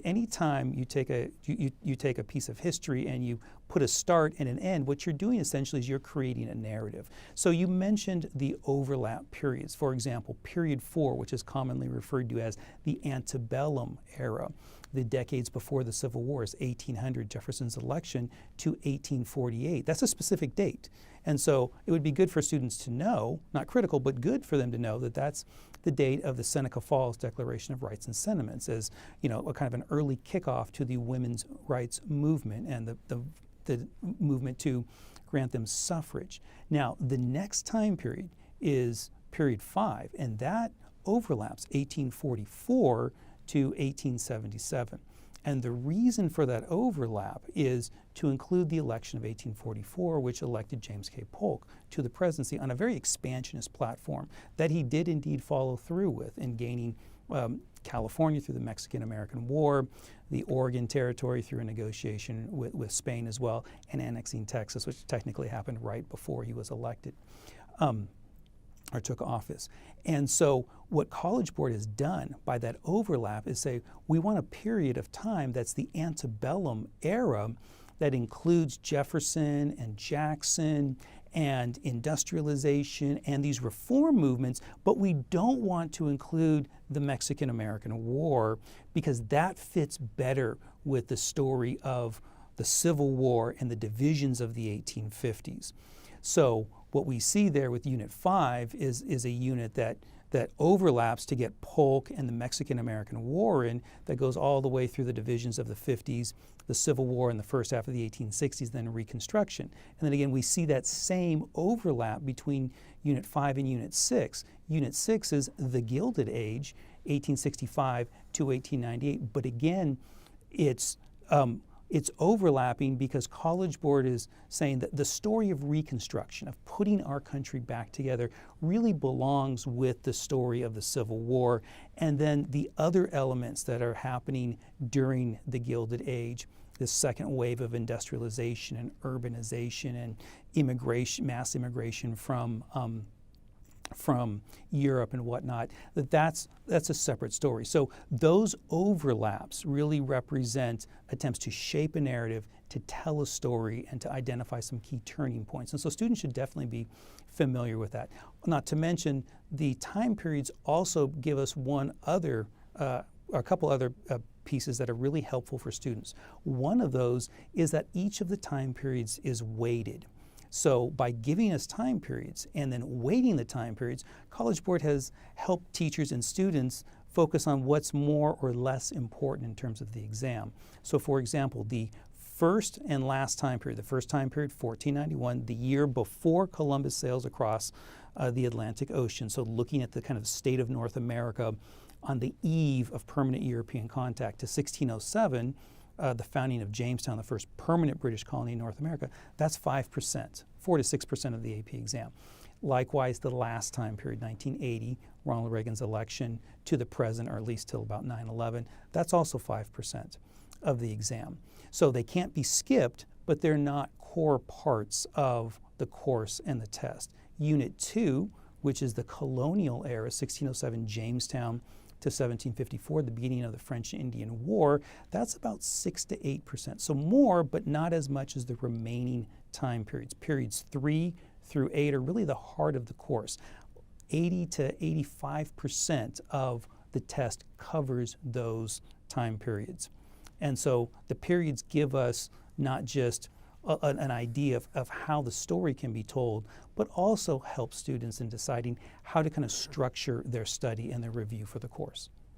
Anytime you take a piece of history and you put a start and an end, what you're doing essentially is you're creating a narrative. So you mentioned the overlap periods. For example, period 4, which is commonly referred to as the Antebellum Era, the decades before the Civil War, is 1800, Jefferson's election, to 1848. That's a specific date. And so it would be good for students to know, not critical, but good for them to know that that's the date of the Seneca Falls Declaration of Rights and Sentiments, as a kind of an early kickoff to the women's rights movement and the movement to grant them suffrage. Now, the next time period is period 5, and that overlaps 1844 to 1877. And the reason for that overlap is to include the election of 1844, which elected James K. Polk to the presidency on a very expansionist platform that he did indeed follow through with in gaining California through the Mexican-American War, the Oregon Territory through a negotiation with Spain as well, and annexing Texas, which technically happened right before he was elected. Or took office. And so what College Board has done by that overlap is say, we want a period of time that's the Antebellum Era that includes Jefferson and Jackson and industrialization and these reform movements, but we don't want to include the Mexican-American War because that fits better with the story of the Civil War and the divisions of the 1850s. So what we see there with Unit 5 is a unit that overlaps to get Polk and the Mexican-American War in, that goes all the way through the divisions of the 50s, the Civil War in the first half of the 1860s, then Reconstruction. And then again, we see that same overlap between Unit 5 and Unit 6. Unit 6 is the Gilded Age, 1865 to 1898. But again, it's overlapping because College Board is saying that the story of Reconstruction, of putting our country back together, really belongs with the story of the Civil War, and then the other elements that are happening during the Gilded Age, this second wave of industrialization and urbanization and immigration, mass immigration from Europe and whatnot, that's a separate story. So those overlaps really represent attempts to shape a narrative, to tell a story, and to identify some key turning points. And so students should definitely be familiar with that. Not to mention, the time periods also give us a couple other pieces that are really helpful for students. One of those is that each of the time periods is weighted. So by giving us time periods and then weighting the time periods, College Board has helped teachers and students focus on what's more or less important in terms of the exam. So for example, the first and last time period, the first time period, 1491, the year before Columbus sails across the Atlantic Ocean, so looking at the kind of state of North America on the eve of permanent European contact, to 1607, the founding of Jamestown, the first permanent British colony in North America, that's 5%, 4 to 6% of the AP exam. Likewise, the last time period, 1980, Ronald Reagan's election to the present, or at least till about 9/11, that's also 5% of the exam. So they can't be skipped, but they're not core parts of the course and the test. Unit 2, which is the Colonial Era, 1607 Jamestown to 1754, the beginning of the French and Indian War, that's about 6 to 8%. So more, but not as much as the remaining time periods. Periods 3 through 8 are really the heart of the course. 80 to 85% of the test covers those time periods. And so the periods give us not just an idea of how the story can be told, but also help students in deciding how to kind of structure their study and their review for the course.